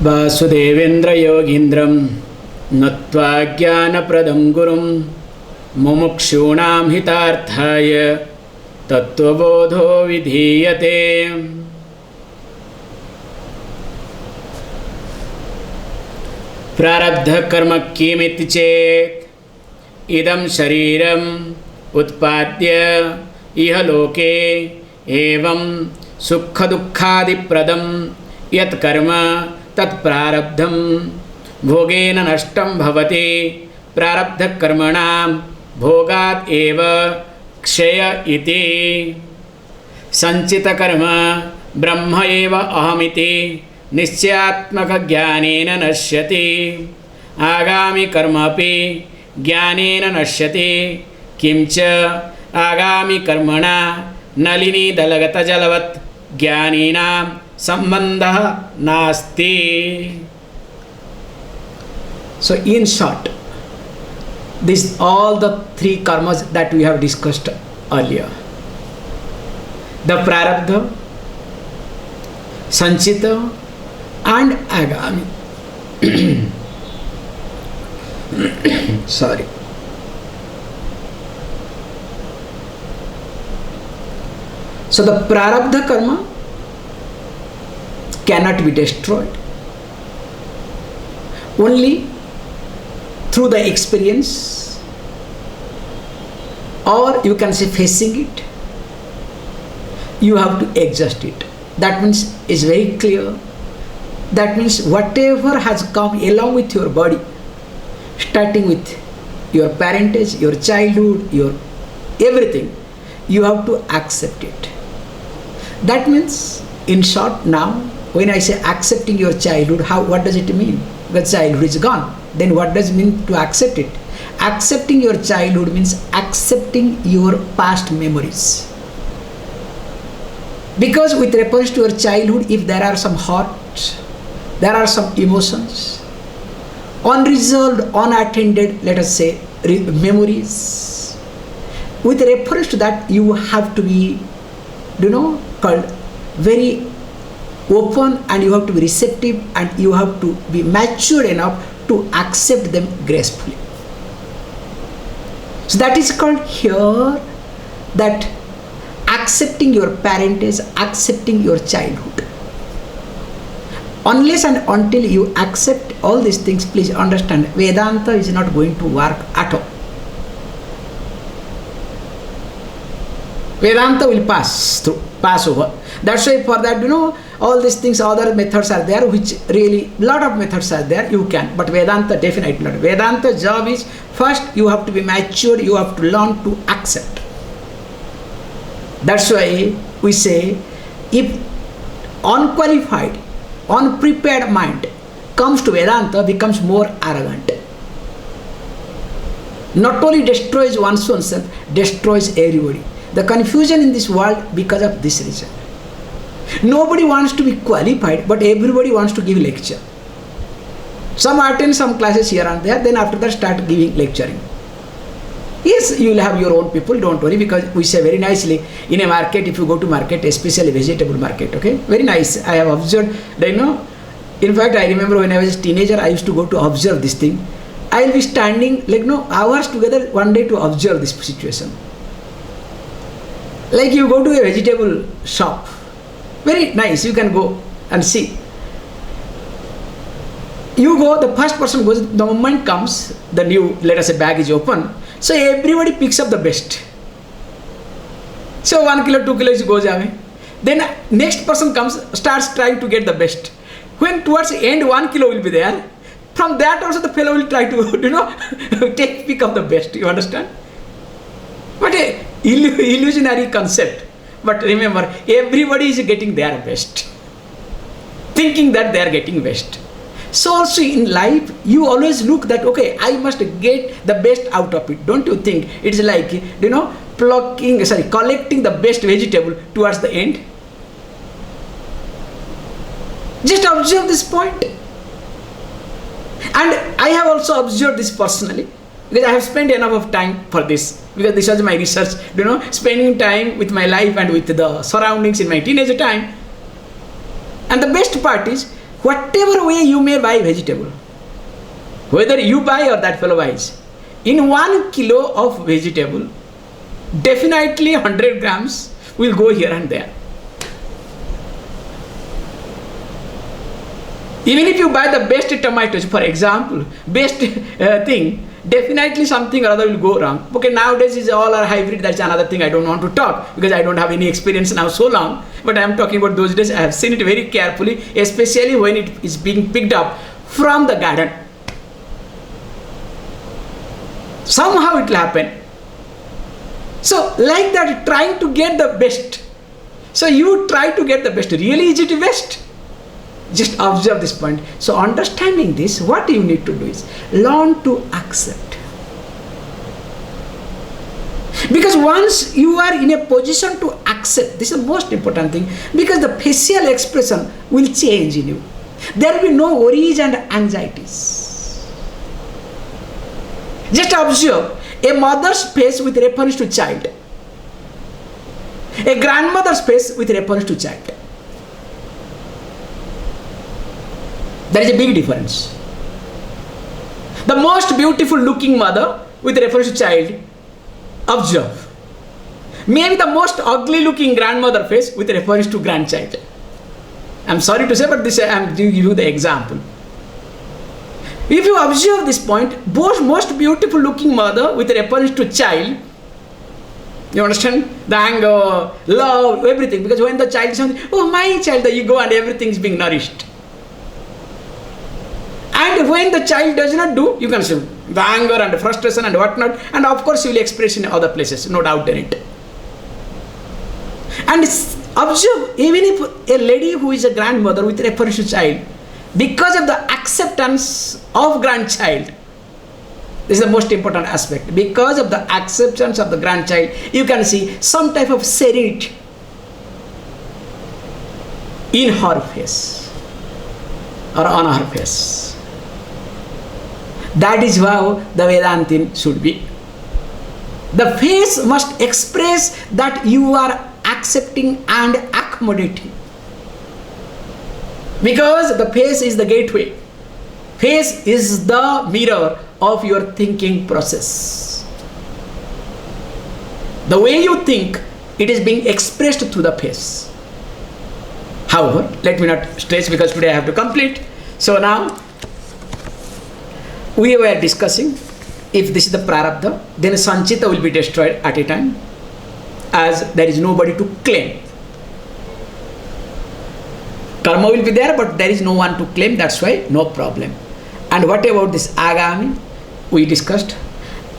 वासुदेवेन्द्र योगीन्द्रं नत्वा ज्ञानप्रदं गुरुं मुमुक्षूणां हितार्थाय तत्त्वबोधो विधीयते। प्रारब्ध कर्म किमिति चेत् इदं शरीरम् उत्पाद्य इह लोके एवं सुख दुःखादिप्रदं यत् कर्म तत् प्रारब्धं भोगेन नष्टं भवति। प्रारब्ध कर्मणां भोगात् एव क्षय इति। संचित कर्म ब्रह्म एव अहमिति निश्चयात्मक ज्ञानेन नश्यति। आगामि कर्म अपि ज्ञानेन नश्यति। किंच आगामि कर्मणा नलिनी दलगत जलवत् ज्ञानिनां संबंधः नास्ति। So in short, these all the three karmas that we have discussed earlier: the prarabdha, sanchita and agami. Sorry. So the prarabdha karma cannot be destroyed. Only through the experience, or you can say facing it, you have to adjust it. That means it's very clear. That means whatever has come along with your body, starting with your parentage, your childhood, your everything, you have to accept it. That means, in short, now when I say accepting your childhood, what does it mean? The childhood is gone. Then what does it mean to accept it? Accepting your childhood means accepting your past memories. Because with reference to your childhood, if there are some hurts, there are some emotions, unresolved, unattended, let us say, memories, with reference to that, you have to be, called very open, and you have to be receptive, and you have to be mature enough to accept them gracefully. So that is called here that accepting your parentage, accepting your childhood. Unless and until you accept all these things, please understand, Vedanta is not going to work at all. Vedanta will pass over. That's why for that, all these things, other methods are there, which really, lot of methods are there, you can. But Vedanta definitely not. Vedanta's job is, first you have to be mature, you have to learn to accept. That's why we say, if unqualified, unprepared mind comes to Vedanta, becomes more arrogant. Not only destroys oneself, destroys everybody. The confusion in this world because of this reason. Nobody wants to be qualified, but everybody wants to give lecture. Some attend some classes here and there, then after that start giving lecturing. Yes, you will have your own people, don't worry, because we say very nicely, in a market, if you go to market, especially vegetable market, okay, very nice. I have observed, in fact, I remember when I was a teenager, I used to go to observe this thing. I will be standing hours together one day to observe this situation. Like you go to a vegetable shop, very nice, you can go and see. You go, the first person goes, the moment comes, the new, let us say, bag is open, so everybody picks up the best. So 1 kilo, 2 kilos goes away. Then next person comes, starts trying to get the best. When towards the end 1 kilo will be there, from that also the fellow will try to, pick up the best, you understand? But a illusionary concept. But remember, everybody is getting their best, thinking that they are getting best. So also in life, you always look that, okay, I must get the best out of it. Don't you think? It's like, collecting the best vegetable towards the end. Just observe this point. And I have also observed this personally, because I have spent enough of time for this, because this was my research, spending time with my life and with the surroundings in my teenager time. And the best part is, whatever way you may buy vegetable, whether you buy or that fellow buys, in 1 kilo of vegetable, definitely 100 grams will go here and there. Even if you buy the best tomatoes, for example, best thing, definitely something or other will go wrong. Okay, nowadays is all are hybrid. That's another thing I don't want to talk because I don't have any experience now so long. But I am talking about those days. I have seen it very carefully, especially when it is being picked up from the garden. Somehow it will happen. So like that, trying to get the best. So you try to get the best. Really, is it the best? Just observe this point. So understanding this, what you need to do is learn to accept. Because once you are in a position to accept, this is the most important thing, because the facial expression will change in you. There will be no worries and anxieties. Just observe a mother's face with reference to child, a grandmother's face with reference to child. There is a big difference. The most beautiful looking mother with reference to child, observe. Maybe the most ugly looking grandmother face with reference to grandchild. I'm sorry to say, but this I am giving you the example. If you observe this point, both most beautiful looking mother with reference to child, you understand? The anger, love, everything. Because when the child is something, oh my child, the ego and everything is being nourished. And when the child does not do, you can see the anger and the frustration and whatnot, and of course you will express in other places, no doubt in it. And observe, even if a lady who is a grandmother with reference to child, because of the acceptance of grandchild, this is the most important aspect. Because of the acceptance of the grandchild, you can see some type of serenity in her face or on her face. That is how the Vedantin should be. The face must express that you are accepting and accommodating. Because the face is the gateway. Face is the mirror of your thinking process. The way you think, it is being expressed through the face. However, let me not stress because today I have to complete. So now, we were discussing, if this is the prarabdha, then sanchita will be destroyed at a time, as there is nobody to claim. Karma will be there, but there is no one to claim, that's why no problem. And what about this agami? We discussed.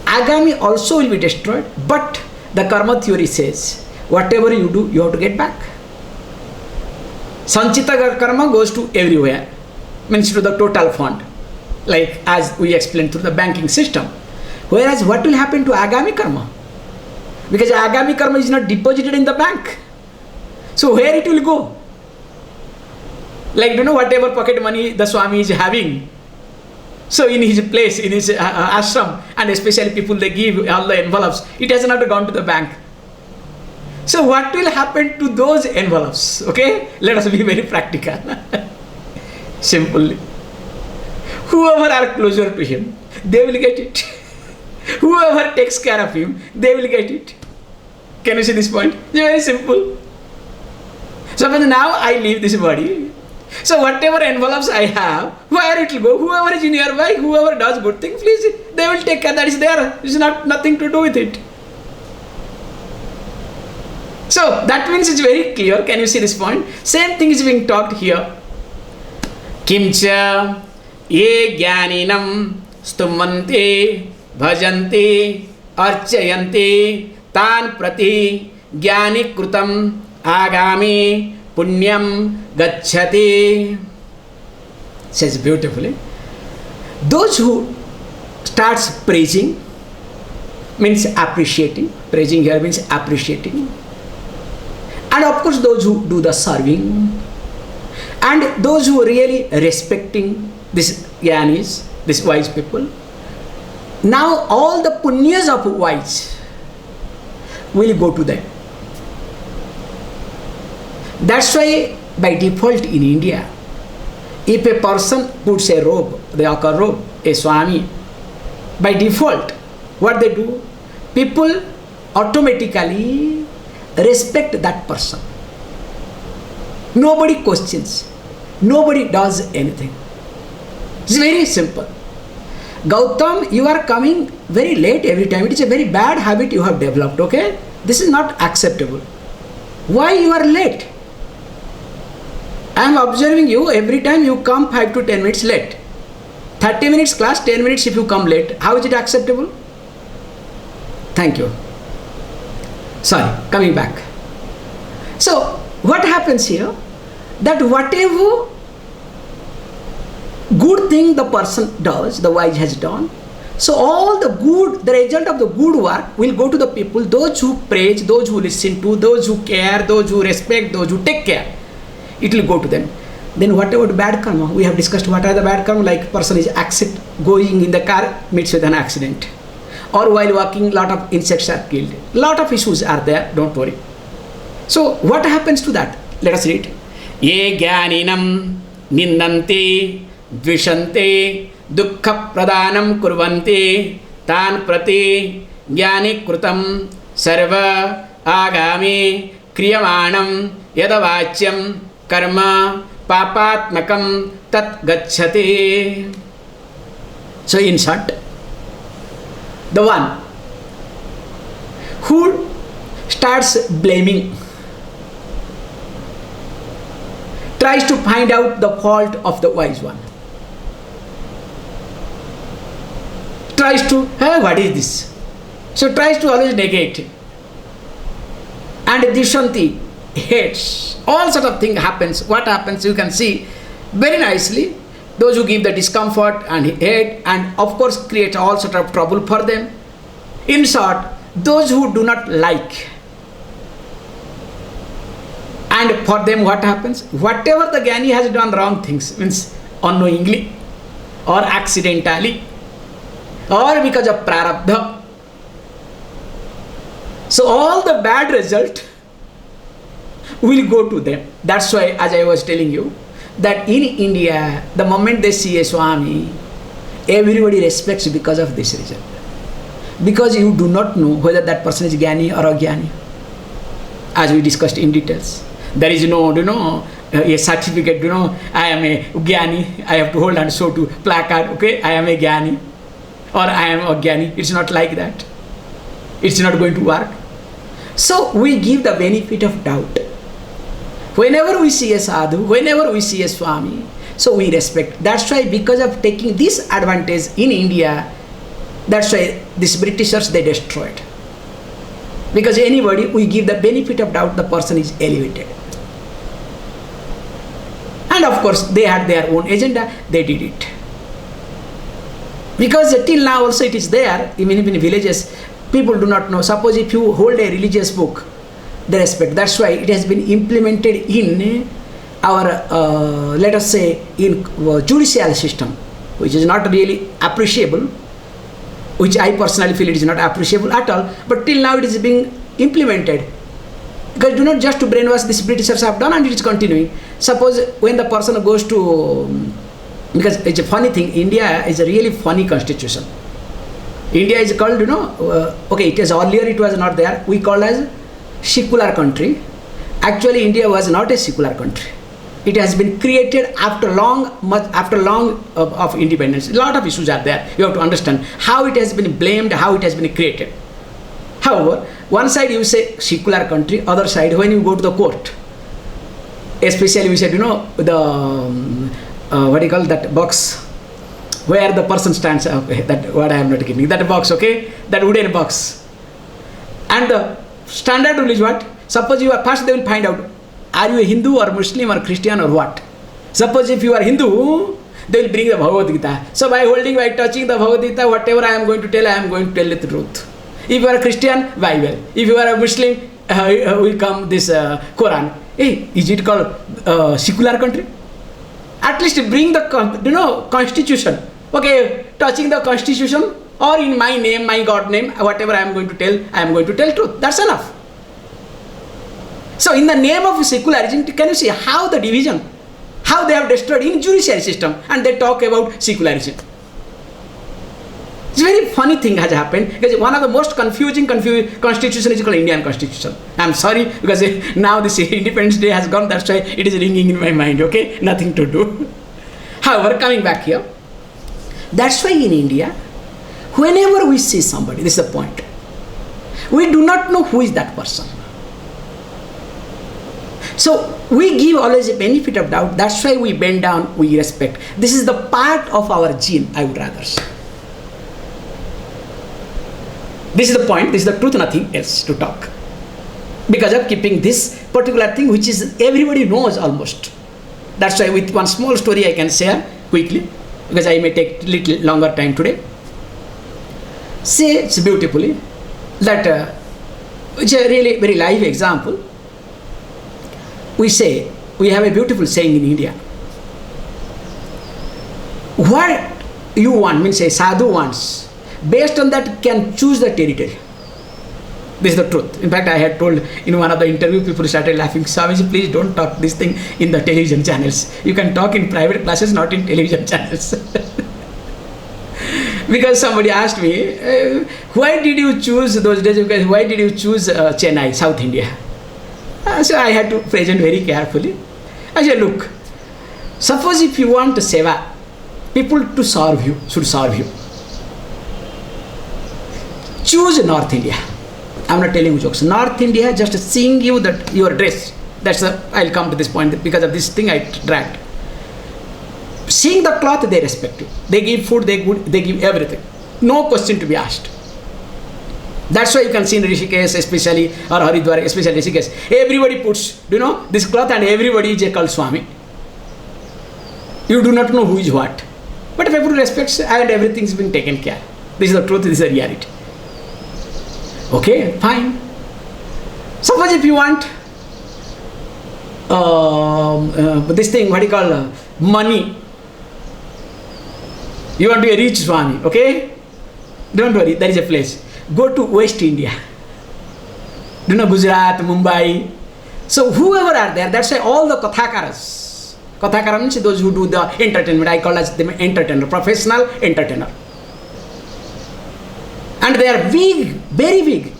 Agami also will be destroyed, but the karma theory says, whatever you do, you have to get back. Sanchita karma goes to everywhere, means to the total fund, like as we explained through the banking system. Whereas what will happen to agami karma? Because agami karma is not deposited in the bank. So where it will go? Like, you know, whatever pocket money the Swami is having, so in his place, in his ashram, and especially people, they give all the envelopes, it has not gone to the bank. So what will happen to those envelopes? Okay, let us be very practical. Simply, whoever are closer to him, they will get it. Whoever takes care of him, they will get it. Can you see this point? It's very simple. Suppose now I leave this body. So whatever envelopes I have, where it will go, whoever is nearby, whoever does good thing, please, they will take care. That is there. It's nothing to do with it. So that means it's very clear. Can you see this point? Same thing is being talked here. Kimcha ye jnaninam stumante bhajante archayante tan prati jnani krutam agami punyam gacchati. Says beautifully. Those who starts praising means appreciating. Praising here means appreciating. And of course those who do the serving, and those who are really respecting these jnanis, these wise people. Now all the punyas of wise will go to them. That's why by default in India, If a person puts a robe, the ochre robe, a Swami, by default, what they do? People automatically respect that person. Nobody questions. Nobody does anything. It's very simple. Gautam, you are coming very late every time. It is a very bad habit you have developed, okay? This is not acceptable. Why you are late? I am observing you every time you come 5 to 10 minutes late. 30 minutes class, 10 minutes if you come late. How is it acceptable? Thank you. Sorry, coming back. So, what happens here? That whatever good thing the person does, the wise has done, so all the good, the result of the good work will go to the people, those who praise, those who listen to, those who care, those who respect, those who take care. It will go to them. Then what about bad karma? We have discussed what are the bad karma, like person is going in the car, meets with an accident. Or while walking, lot of insects are killed. Lot of issues are there, don't worry. So what happens to that? Let us read. Ye jnaninam nindanti dvishante dukkha pradanam kurvanti tan prati jnani krutam sarva agami kriyamanam yadavachyam karma papatmakam tat gacchati. So in short, the one who starts blaming, tries to find out the fault of the wise one, tries to, hey, what is this? So tries to always negate. And Dishanti hates. All sort of thing happens. What happens? You can see very nicely. Those who give the discomfort and hate, and of course create all sort of trouble for them. In short, those who do not like. And for them what happens? Whatever the Jnani has done wrong things, means unknowingly or accidentally or because of prarabdha. So all the bad result will go to them. That's why, as I was telling you, that in India, the moment they see a Swami, everybody respects because of this reason. Because you do not know whether that person is Jnani or Ajnani, as we discussed in details. There is no, a certificate, I am a Jnani, I have to hold and show to placard, okay, I am a Jnani or I am a Jnani. It's not like that. It's not going to work. So we give the benefit of doubt. Whenever we see a sadhu, whenever we see a Swami, so we respect. That's why, because of taking this advantage in India, that's why these Britishers, they destroyed. Because anybody, we give the benefit of doubt, the person is elevated. And of course, they had their own agenda, they did it. Because till now also it is there, even in villages, people do not know. Suppose if you hold a religious book, they respect. That's why it has been implemented in our, let us say, in judicial system, which is not really appreciable, which I personally feel it is not appreciable at all, but till now it is being implemented. Because do not just to brainwash, these Britishers have done and it is continuing. Suppose when the person goes to, because it's a funny thing, India is a really funny constitution. India is called, okay, it is earlier it was not there, we call as secular country. Actually, India was not a secular country. It has been created after long of independence. A lot of issues are there. You have to understand how it has been blamed, how it has been created. However, one side you say secular country, other side when you go to the court, especially we said, the what do you call that box where the person stands, okay, that what I am not giving, that box, okay, that wooden box. And the standard rule is what? Suppose you are, first they will find out, are you a Hindu or Muslim or Christian or what? Suppose if you are Hindu, they will bring the Bhagavad Gita. So by touching the Bhagavad Gita, whatever I am going to tell the truth. If you are a Christian, Bible. If you are a Muslim, will come this Quran. Hey, is it called secular country? At least bring the constitution. Okay, touching the constitution or in my name, my God name, whatever I am going to tell truth. That's enough. So in the name of secularism, can you see how the division, how they have destroyed in judiciary system, and they talk about secularism. It's a very funny thing has happened, because one of the most confusing constitution is called Indian Constitution. I'm sorry, because now this Independence Day has gone, that's why it is ringing in my mind, okay? Nothing to do. However, coming back here, that's why in India, whenever we see somebody, this is the point, we do not know who is that person. So we give always a benefit of doubt, that's why we bend down, we respect. This is the part of our gene, I would rather say. This is the point, this is the truth, nothing else to talk. Because of keeping this particular thing, which is everybody knows almost. That's why with one small story I can share quickly, because I may take little longer time today. Say it's beautifully that it's a really very live example. We say, we have a beautiful saying in India. What you want, means a sadhu wants, based on that can choose the territory. This is the truth. In fact, I had told in one of the interview, people started laughing, Swamiji, please don't talk this thing in the television channels. You can talk in private classes, not in television channels. Because somebody asked me, why did you choose those days, because why did you choose Chennai, South India? So I had to present very carefully. I said, look, suppose if you want seva, people to serve you, should serve you. Choose North India. I'm not telling you jokes. North India, just seeing you that your dress. I'll come to this point because of this thing I dragged. Seeing the cloth, they respect you. They give food, they give everything. No question to be asked. That's why you can see in Rishikesh especially, or Haridwar, especially Rishikesh, everybody puts, this cloth, and everybody is called Swami. You do not know who is what. But people respect, and everything is being taken care. This is the truth, this is the reality. Okay, fine. Suppose if you want this thing, what do you call money. You want to be a rich Swami, okay? Don't worry, there is a place. Go to West India. Gujarat, Mumbai. So whoever are there, that's why all the Kathakaras. Kathakara means those who do the entertainment. I call them entertainer, professional entertainer. And they are big, very big.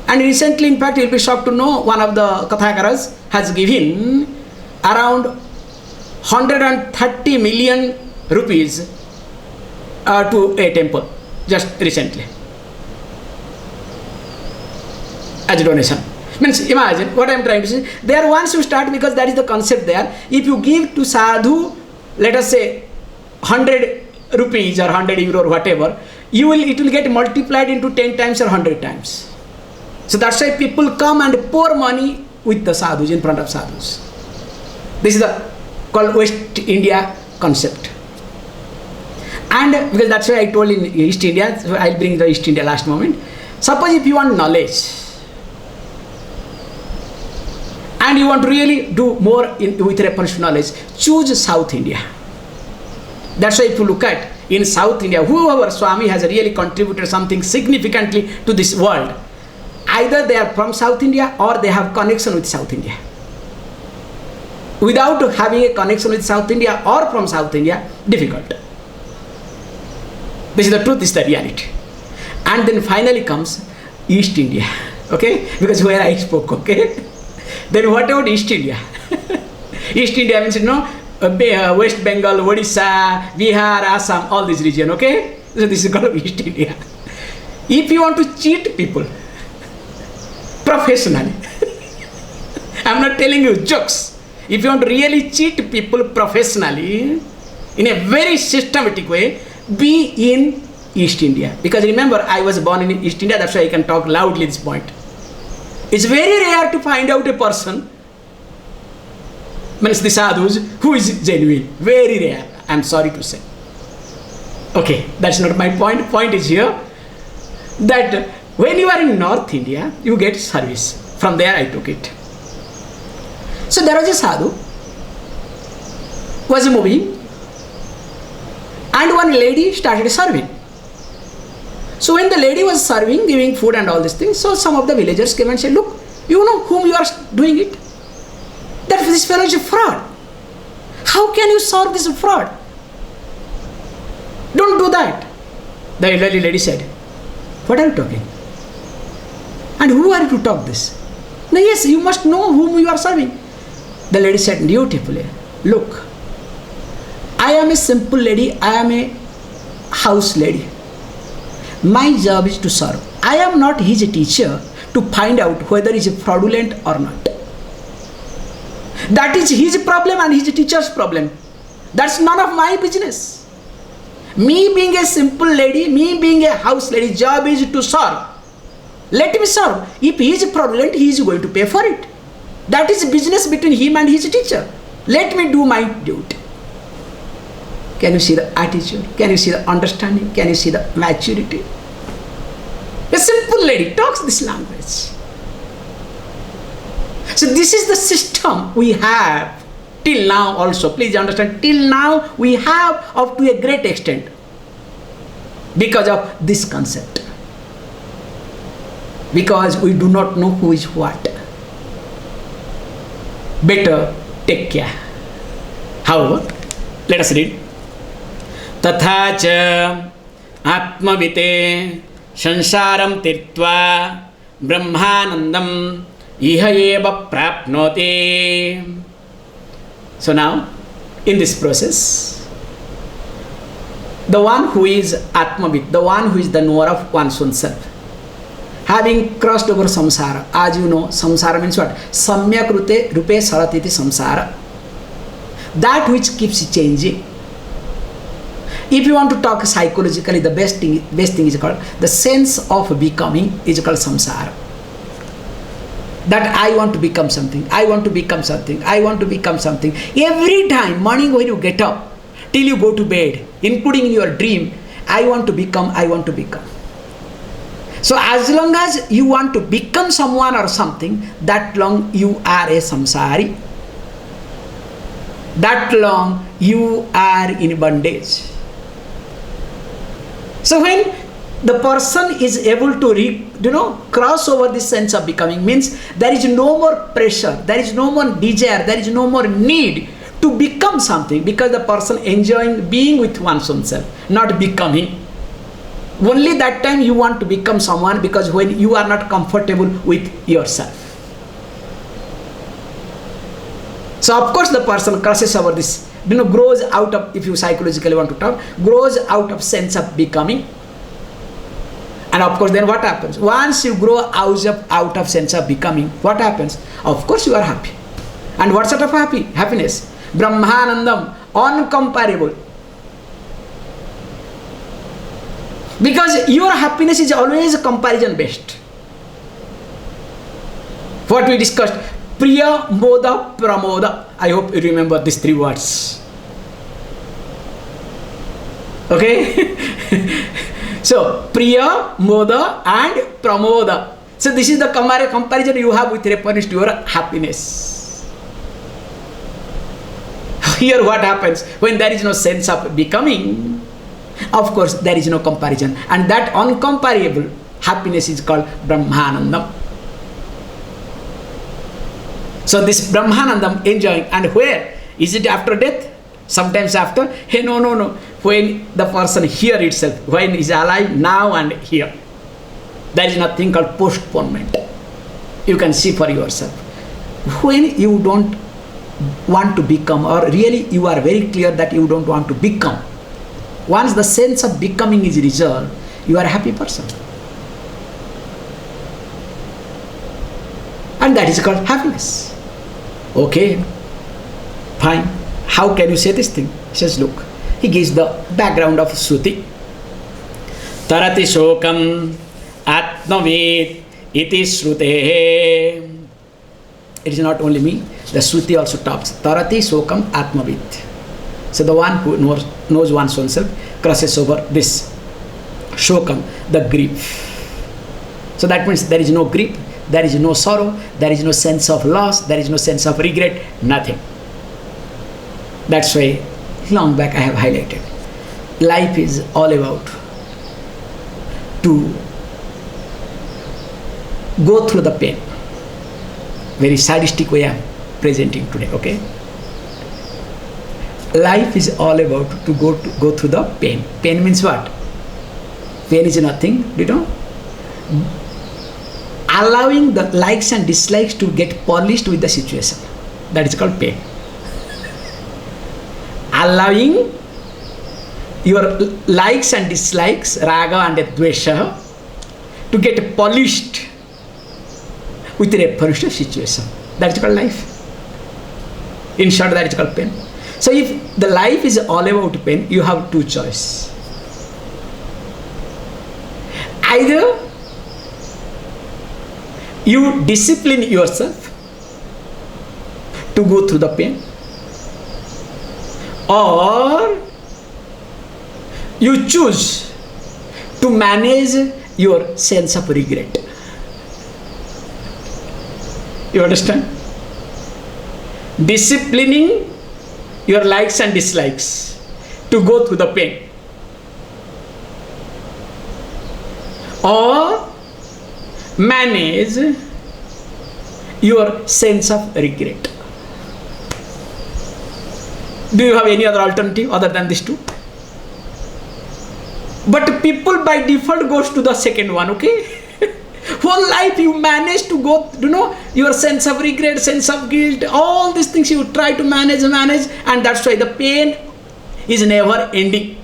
And recently, in fact, you'll be shocked to know, one of the Kathakaras has given around 130 million rupees to a temple, just recently, as a donation. Means, imagine what I am trying to say. There once you start, because that is the concept there. If you give to sadhu, let us say 100 rupees or 100 euro or whatever, it will get multiplied into 10 times or 100 times. So that's why people come and pour money with the sadhus, in front of sadhus. This is the called West India concept. And because that's why I told in East India, so I'll bring the East India last moment. Suppose if you want knowledge, and you want to really do more with reference to knowledge, choose South India. That's why if you look at in South India, whoever Swami has really contributed something significantly to this world, either they are from South India or they have connection with South India. Without having a connection with South India or from South India, difficult. This is the truth, this is the reality. And then finally comes East India, okay? Because where I spoke, okay? Then what about East India? East India means, West Bengal, Odisha, Bihar, Assam, all this region, okay? So this is called East India. If you want to cheat people professionally, I'm not telling you jokes. If you want to really cheat people professionally, in a very systematic way, be in East India. Because remember, I was born in East India, that's why I can talk loudly this point. It's very rare to find out a person, means the sadhus, who is genuine. Very rare, I'm sorry to say. Okay, that's not my point. Point is here that when you are in North India, you get service. From there I took it. So there was a sadhu, was moving, and one lady started serving. So when the lady was serving, giving food and all these things, so some of the villagers came and said, look, you know whom you are doing it? That this fellow is a fraud. How can you solve this fraud? Don't do that. The elderly lady said, what are you talking? And who are you to talk this? No, yes, you must know whom you are serving. The lady said beautifully, look, I am a simple lady, I am a house lady. My job is to serve. I am not his teacher to find out whether he is fraudulent or not. That is his problem and his teacher's problem. That's none of my business. Me being a simple lady, me being a house lady, job is to serve. Let me serve. If he is fraudulent, he is going to pay for it. That is business between him and his teacher. Let me do my duty. Can you see the attitude? Can you see the understanding? Can you see the maturity? A simple lady talks this language. So this is the system we have till now also. Please understand, till now we have up to a great extent because of this concept. Because we do not know who is what. Better take care. However, let us read. Tatha cha atmavite sansaram tirtva brahmanandam iha eva prapnoti. So now, in this process, the one who is atmavit, the one who is the knower of one's own self, having crossed over samsara, as you know, samsara means what? Samyak rupe saratiti samsara. That which keeps changing. If you want to talk psychologically, the best thing is called the sense of becoming is called samsara. That I want to become something, I want to become something, I want to become something. Every time, morning when you get up, till you go to bed, including in your dream, I want to become, I want to become. So as long as you want to become someone or something, that long you are a samsari. That long you are in bondage. So when the person is able to cross over this sense of becoming, means there is no more pressure, there is no more desire, there is no more need to become something, because the person enjoying being with one's own self, not becoming. Only that time you want to become someone, because when you are not comfortable with yourself. So of course the person crosses over this, grows out of, if you psychologically want to talk, grows out of sense of becoming. And of course then what happens? Once you grow out of sense of becoming, what happens? Of course you are happy. And what sort of happiness? Brahmanandam, uncomparable. Because your happiness is always comparison based. What we discussed, Priya, Bodha, Pramoda. I hope you remember these three words. Okay? So, Priya, Bodha and Pramoda. So this is the comparison you have with reference to your happiness. Here what happens? When there is no sense of becoming, of course there is no comparison. And that uncomparable happiness is called Brahmanandam. So this Brahmanandam enjoying, and where? Is it after death? Sometimes after? Hey, no. When the person here itself, when is alive, now and here. There is nothing called postponement. You can see for yourself. When you don't want to become, or really you are very clear that you don't want to become, once the sense of becoming is resolved, you are a happy person. And that is called happiness. Okay, fine. How can you say this thing? He says, look, he gives the background of Shruti. Tarati shokam atmavid iti shrutehe. It is not only me, the Shruti also talks. Tarati shokam atmavid. So the one who knows one's own self crosses over this shokam, the grief. So that means there is no grief, there is no sorrow, there is no sense of loss, there is no sense of regret, nothing. That's why long back I have highlighted. Life is all about to go through the pain. Very sadistic way I am presenting today, okay? Life is all about to go through the pain. Pain means what? Pain is nothing, do you know? Allowing the likes and dislikes to get polished with the situation. That is called pain. Allowing your likes and dislikes, raga and dvesha, to get polished with a polished situation. That is called life. In short, that is called pain. So if the life is all about pain, you have two choices. Either you discipline yourself to go through the pain, or you choose to manage your sense of regret. You understand? Disciplining your likes and dislikes to go through the pain, or manage your sense of regret. Do you have any other alternative other than these two? But people by default goes to the second one, okay? Whole life you manage to go, your sense of regret, sense of guilt, all these things you try to manage, and that's why the pain is never ending.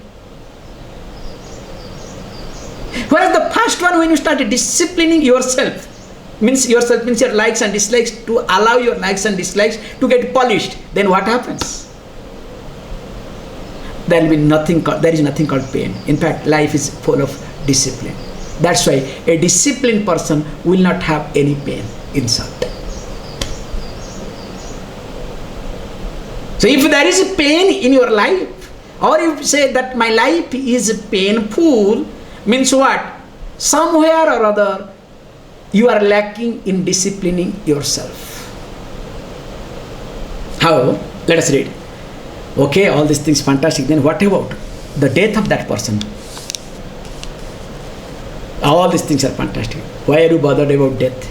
Whereas the first one, when you start disciplining yourself, means your likes and dislikes, to allow your likes and dislikes to get polished, then what happens? There is nothing called pain. In fact, life is full of discipline. That's why a disciplined person will not have any pain inside. So if there is pain in your life, or you say that my life is painful, means what? Somewhere or other, you are lacking in disciplining yourself. How? Let us read. Okay, all these things fantastic. Then what about the death of that person? All these things are fantastic. Why are you bothered about death?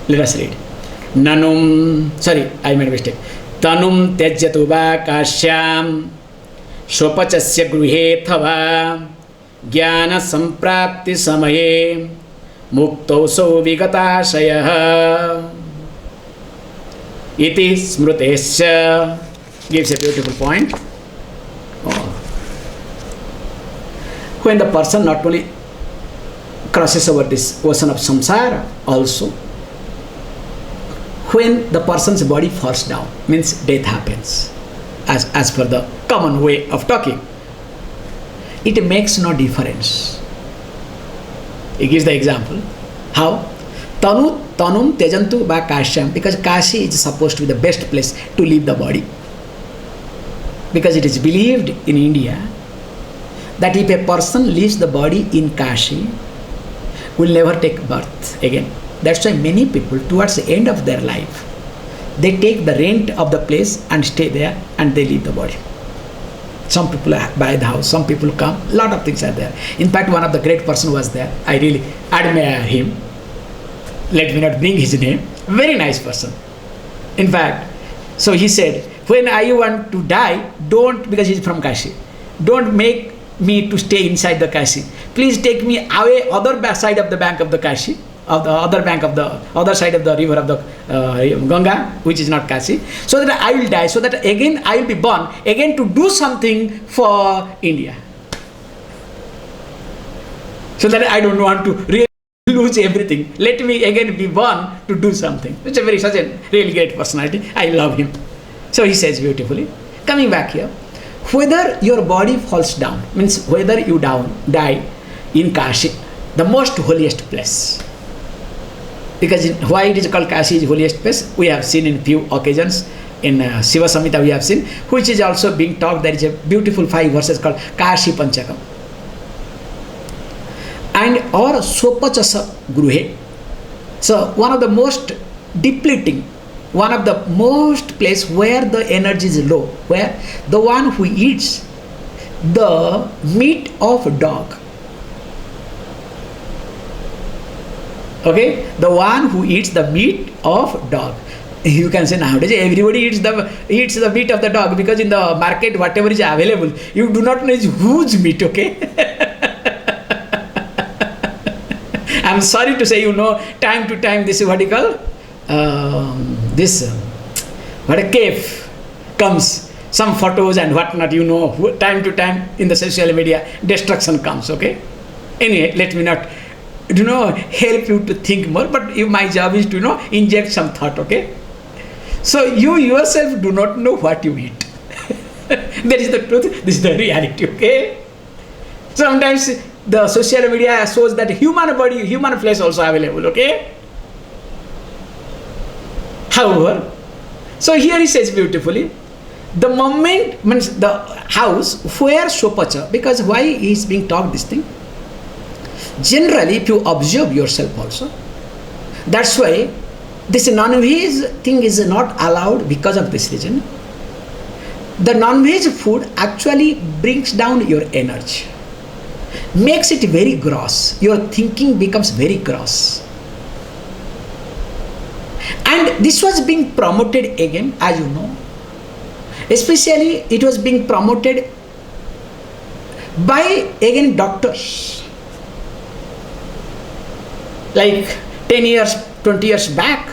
Let us read. I made a mistake. Tanum tejyatu va kashyam shopachasya gruhe thava jnana samprapti samaye muktosau vigatashayah iti smrutesya. Gives a beautiful point. When the person not only crosses over this ocean of samsara, also when the person's body falls down, means death happens, as per the common way of talking, it makes no difference. He gives the example. How? Tanum tejantu ba kashyam, because Kashi is supposed to be the best place to leave the body. Because it is believed in India that if a person leaves the body in Kashi, will never take birth again. That's why many people, towards the end of their life, they take the rent of the place and stay there, and they leave the body. Some people buy the house, some people come, lot of things are there. In fact, one of the great person was there. I really admire him. Let me not bring his name. Very nice person. In fact, so he said, when I want to die, don't, because he's from Kashi, don't make me to stay inside the Kashi. Please take me away other side of the bank of the Kashi, of the other bank of the other side of the river of the Ganga, which is not Kashi, so that I will die, so that again I will be born again to do something for India. So that I don't want to really lose everything. Let me again be born to do something. It's such a really great personality. I love him. So he says beautifully, coming back here, whether your body falls down, means whether you die in Kashi, the most holiest place. Because why it is called Kashi is holiest place, we have seen in few occasions. In Shiva Samhita we have seen, which is also being taught. There is a beautiful 5 verses called Kashi Panchakam. And or Sopachasa Gruhe. So one of the most depleting, one of the most place where the energy is low, where the one who eats the meat of dog. Okay, the one who eats the meat of dog. You can say nowadays everybody eats the meat of the dog, because in the market whatever is available, you do not know is whose meat, okay? I'm sorry to say, time to time this is what you call, what a cave comes, some photos and whatnot, time to time in the social media, destruction comes, okay? Anyway, let me not, help you to think more, but my job is to, inject some thought, okay? So you yourself do not know what you eat. That is the truth, this is the reality, okay? Sometimes the social media shows that human body, human flesh also available, okay? However, so here he says beautifully, the moment, means the house where Shopacha, because why he is being taught this thing? Generally, if you observe yourself also, that's why this non-veg thing is not allowed because of this reason. The non-veg food actually brings down your energy, makes it very gross. Your thinking becomes very gross. And this was being promoted again, as you know. Especially it was being promoted by, again, doctors. Like 10 years, 20 years back,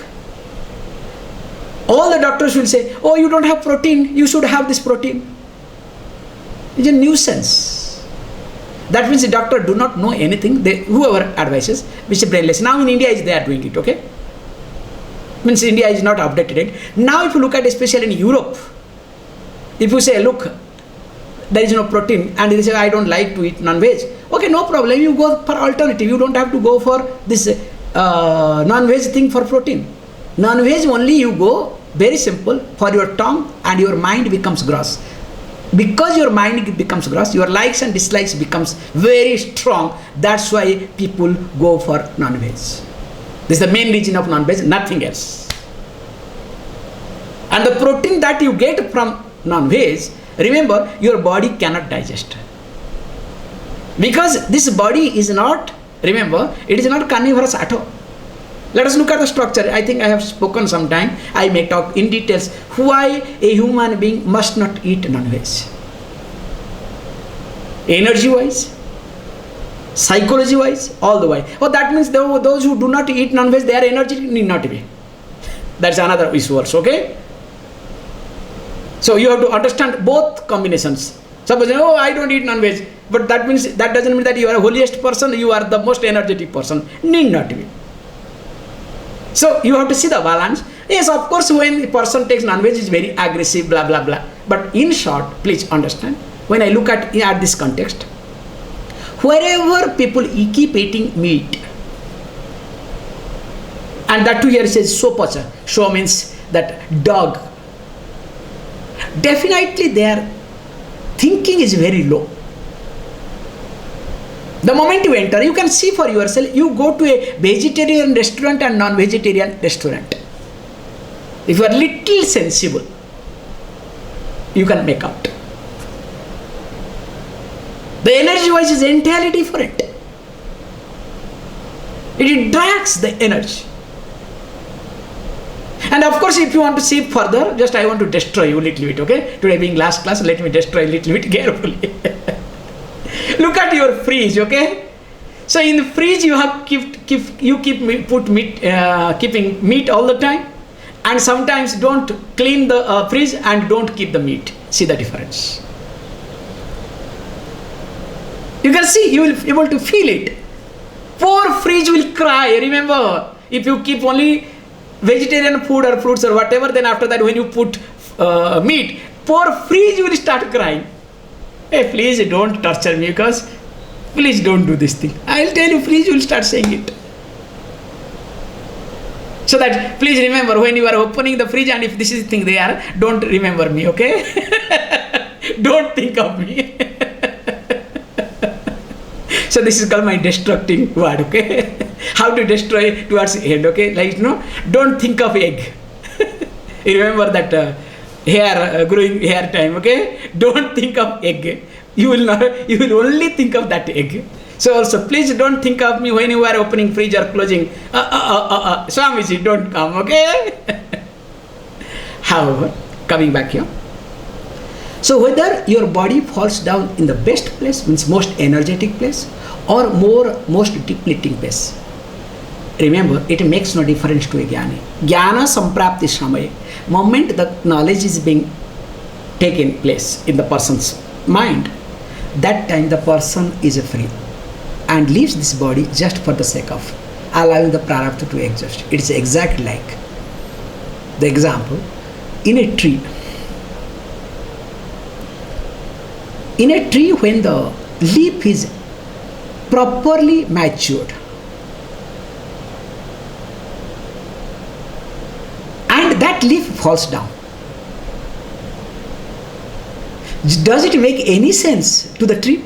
all the doctors will say, oh, you don't have protein, you should have this protein. It's a nuisance. That means the doctor do not know anything, whoever advises, which is brainless. Now in India, they are doing it, okay? Means India is not updated. Now if you look at, especially in Europe, if you say, look, there is no protein, and they say, I don't like to eat non-veg. Okay, no problem, you go for alternative. You don't have to go for this non-veg thing for protein. Non-veg only you go, very simple, for your tongue and your mind becomes gross. Because your mind becomes gross, your likes and dislikes becomes very strong. That's why people go for non-veg. This is the main reason of non-veg, nothing else. And the protein that you get from non-veg, remember, your body cannot digest. Because this body is not, remember, it is not carnivorous at all. Let us look at the structure. I think I have spoken sometime. I may talk in details why a human being must not eat non-veg. Energy-wise, psychology-wise, all the way. Oh, that means those who do not eat non-veg, their energy need not be. That's another issue also, okay? So you have to understand both combinations. Suppose, oh, I don't eat non-veg, but that doesn't mean that you are the holiest person, you are the most energetic person. Need not be. So you have to see the balance. Yes, of course, when a person takes non-veg, is very aggressive, blah, blah, blah. But in short, please understand, when I look at this context, wherever people keep eating meat, and that too here says sopacha, so means that dog, definitely their thinking is very low. The moment you enter, you can see for yourself, you go to a vegetarian restaurant and non-vegetarian restaurant. If you are little sensible, you can make out. The energy-wise is entirely different. It drags the energy. And of course, if you want to see further, just I want to destroy you a little bit, okay? Today being last class, let me destroy a little bit carefully. Look at your fridge, okay? So in the fridge you have keeping meat all the time, and sometimes don't clean the fridge and don't keep the meat. See the difference. You can see, you will be able to feel it. Poor fridge will cry. Remember, if you keep only vegetarian food or fruits or whatever, then after that when you put meat, poor fridge will start crying. Hey, please don't torture me, because please don't do this thing. I'll tell you, please, you'll start saying it. So that, please remember, when you are opening the fridge and if this is the thing there, don't remember me, okay? Don't think of me. So this is called my destructing word, okay? How to destroy towards end, okay? Like, don't think of egg. You remember that growing hair time, okay? Don't think of egg. You will only think of that egg. So also, please don't think of me when you are opening fridge or closing. Swamiji, don't come, okay? However, coming back here. So whether your body falls down in the best place, means most energetic place, or most depleting place, remember, it makes no difference to a jnani. Jnana samprapti shamaye. Moment the knowledge is being taken place in the person's mind, that time the person is free and leaves this body just for the sake of allowing the prarabdha to exist. It is exactly like the example in a tree. In a tree, when the leaf is properly matured and that leaf falls down, does it make any sense to the tree?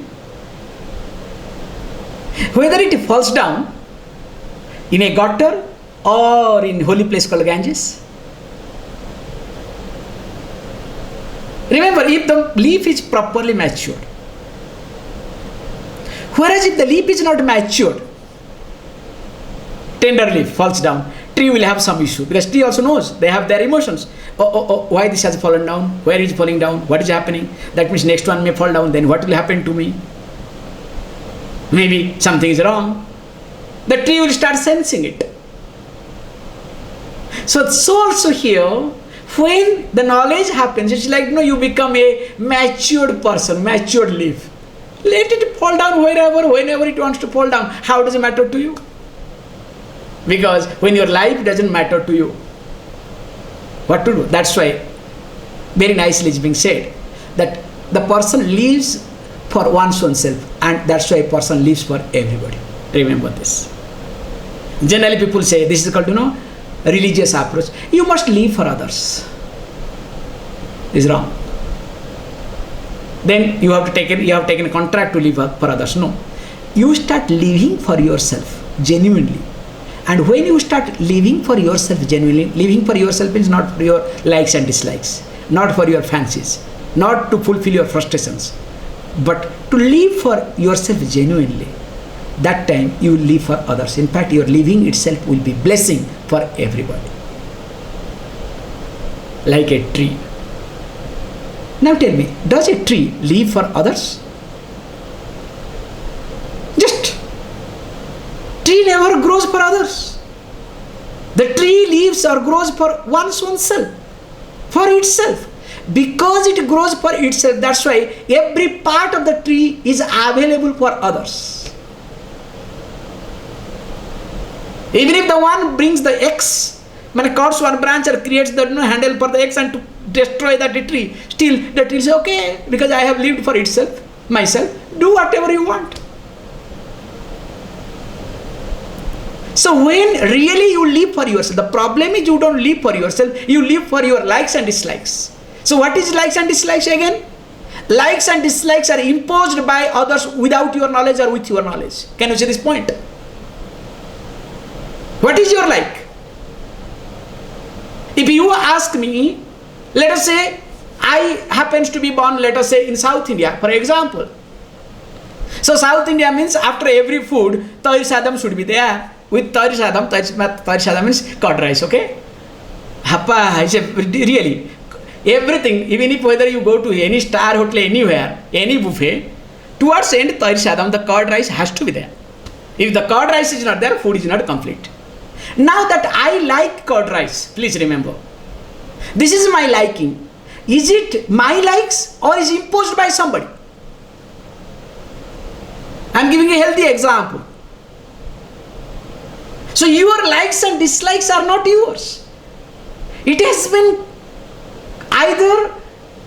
Whether it falls down in a gutter or in holy place called Ganges. Remember, if the leaf is properly matured, whereas if the leaf is not matured, tender leaf falls down, tree will have some issue, because tree also knows, they have their emotions. Oh, why this has fallen down? Where is it falling down? What is happening? That means next one may fall down, then what will happen to me? Maybe something is wrong. The tree will start sensing it. So also here, when the knowledge happens, it's like, you become a matured person, matured leaf. Let it fall down whenever it wants to fall down. How does it matter to you? Because when your life doesn't matter to you, what to do? That's why very nicely it's being said that the person lives for oneself, and that's why a person lives for everybody. Remember this. Generally people say, this is called, religious approach. You must live for others. Is wrong. Then you have taken a contract to live for others. No. You start living for yourself genuinely. And when you start living for yourself genuinely, living for yourself means not for your likes and dislikes, not for your fancies, not to fulfill your frustrations, but to live for yourself genuinely. That time you will live for others. In fact, your living itself will be blessing for everybody. Like a tree. Now tell me, does a tree live for others? Tree never grows for others. The tree lives or grows for oneself, for itself. Because it grows for itself, that's why every part of the tree is available for others. Even if the one brings the X, cuts one branch or creates the handle for the X and to destroy that tree, still the tree says, okay, because I have lived for itself, myself, do whatever you want. So when really you live for yourself, the problem is you don't live for yourself, you live for your likes and dislikes. So what is likes and dislikes again? Likes and dislikes are imposed by others without your knowledge or with your knowledge. Can you see this point? What is your like? If you ask me, let us say, I happens to be born, let us say, in South India, for example. So South India means after every food, Tahir Sadam should be there. With Tahir Sadam means curd rice, okay? Really, everything, even if whether you go to any star hotel anywhere, any buffet, towards the end Tahir Sadam, the curd rice has to be there. If the curd rice is not there, food is not complete. Now that I like curd rice, please remember, this is my liking. Is it my likes or is it imposed by somebody? I am giving a healthy example. So your likes and dislikes are not yours. It has been either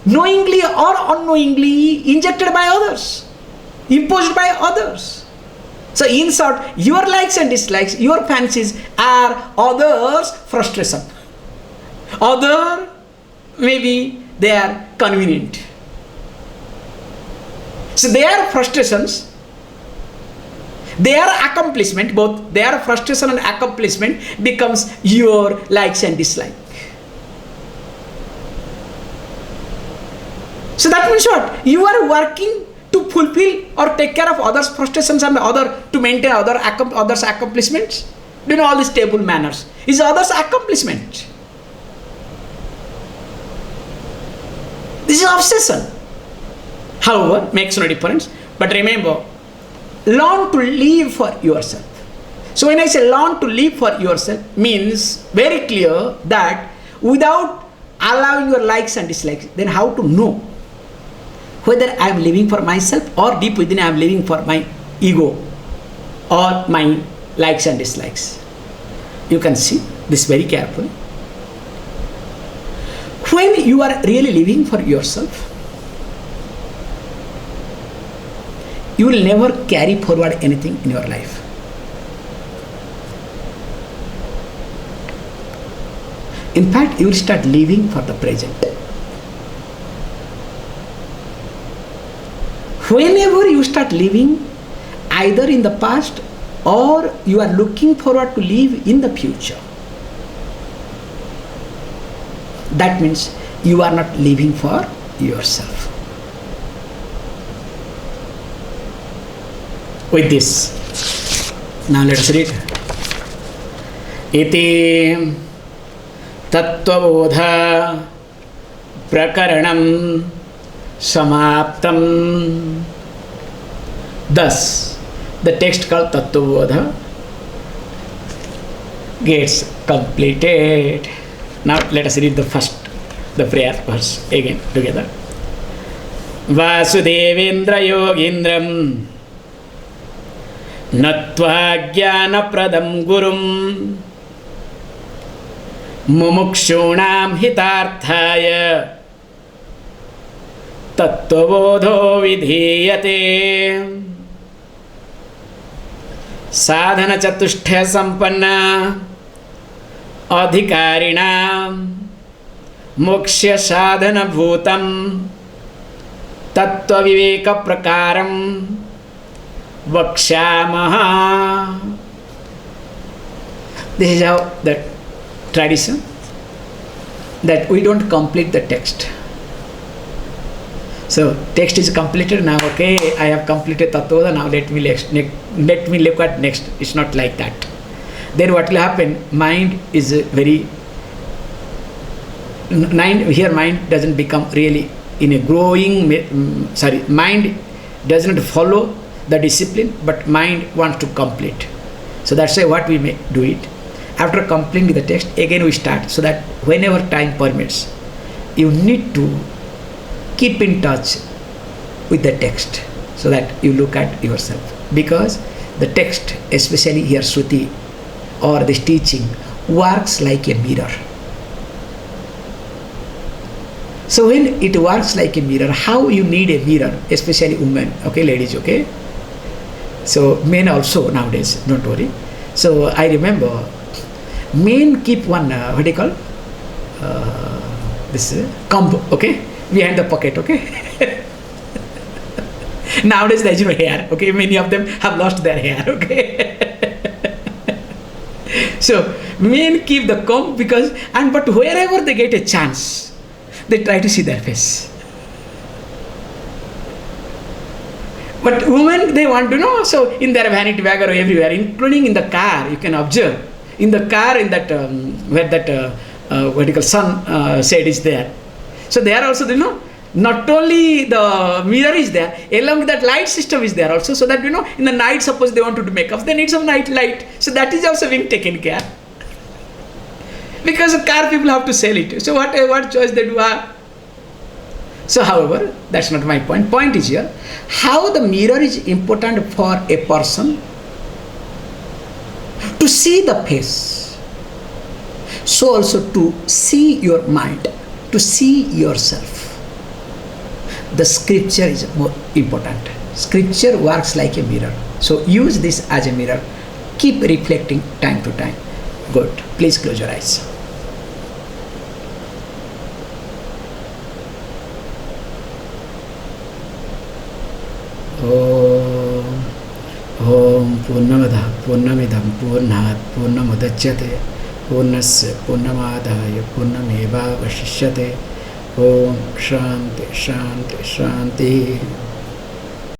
knowingly or unknowingly injected by others, imposed by others. So in short, your likes and dislikes, your fancies are others' frustration. Other, maybe they are convenient. So their frustrations, their accomplishment, both their frustration and accomplishment becomes your likes and dislikes. So that means what? You are working to fulfill or take care of others' frustrations and to maintain others' accomplishments. Do you know all these table manners? Is others' accomplishment. This is obsession. However, makes no difference. But remember, learn to live for yourself. So when I say learn to live for yourself, means very clear that without allowing your likes and dislikes, then how to know whether I am living for myself or deep within I am living for my ego or my likes and dislikes. You can see this very carefully. When you are really living for yourself, you will never carry forward anything in your life. In fact, you will start living for the present. Whenever you start living either in the past or you are looking forward to live in the future, that means you are not living for yourself. With this, now let us read. Iti Tattva Bodha Prakaranam Samaptam. Thus, the text called Tattva Bodha gets completed. Now let us read the prayer verse again together. Vasudevendra Yogindram Natva Jnana Pradam Gurum Mumukshunam Hitarthaya Tattvabodho Vidhiyate Sadhana Chatushtha Sampanna Adhikarinam Moksha Sadhana Bhutam Tattva Viveka Prakaram Vakshamaha. This is how the tradition, that we don't complete the text. So text is completed now. Okay, I have completed Tattva. Now let me look at next. It's not like that. Then what will happen? Mind doesn't become really in a growing. Mind doesn't follow the discipline, but mind wants to complete. So that's why what we may do it. After completing the text, again we start, so that whenever time permits, you need to keep in touch with the text, so that you look at yourself. Because the text, especially here Shruti or this teaching, works like a mirror. So when it works like a mirror, how you need a mirror, especially women, okay, ladies, okay? So men also nowadays, don't worry. So I remember men keep one, what do you call, this comb, okay, behind the pocket, okay. Nowadays there is no hair, okay, many of them have lost their hair, okay. So men keep the comb but wherever they get a chance, they try to see their face. But women, they want to know, so in their vanity bag or everywhere, including in the car, you can observe. In the car, in that, where that vertical sun shade is there. So there also, not only the mirror is there, along with that light system is there also, so that, in the night, suppose they want to do makeup, they need some night light. So that is also being taken care. Because the car people have to sell it. So what choice they do have. So however, that's not my point. Point is here, how the mirror is important for a person to see the face. So also to see your mind, to see yourself. The scripture is more important. Scripture works like a mirror. So use this as a mirror. Keep reflecting time to time. Good. Please close your eyes. Om Purnamada Purnamidam Purnat Purnamudachyate Purnasya Purnamadaya Purnameva Vashishyate. Om Shanti Shanti Shanti.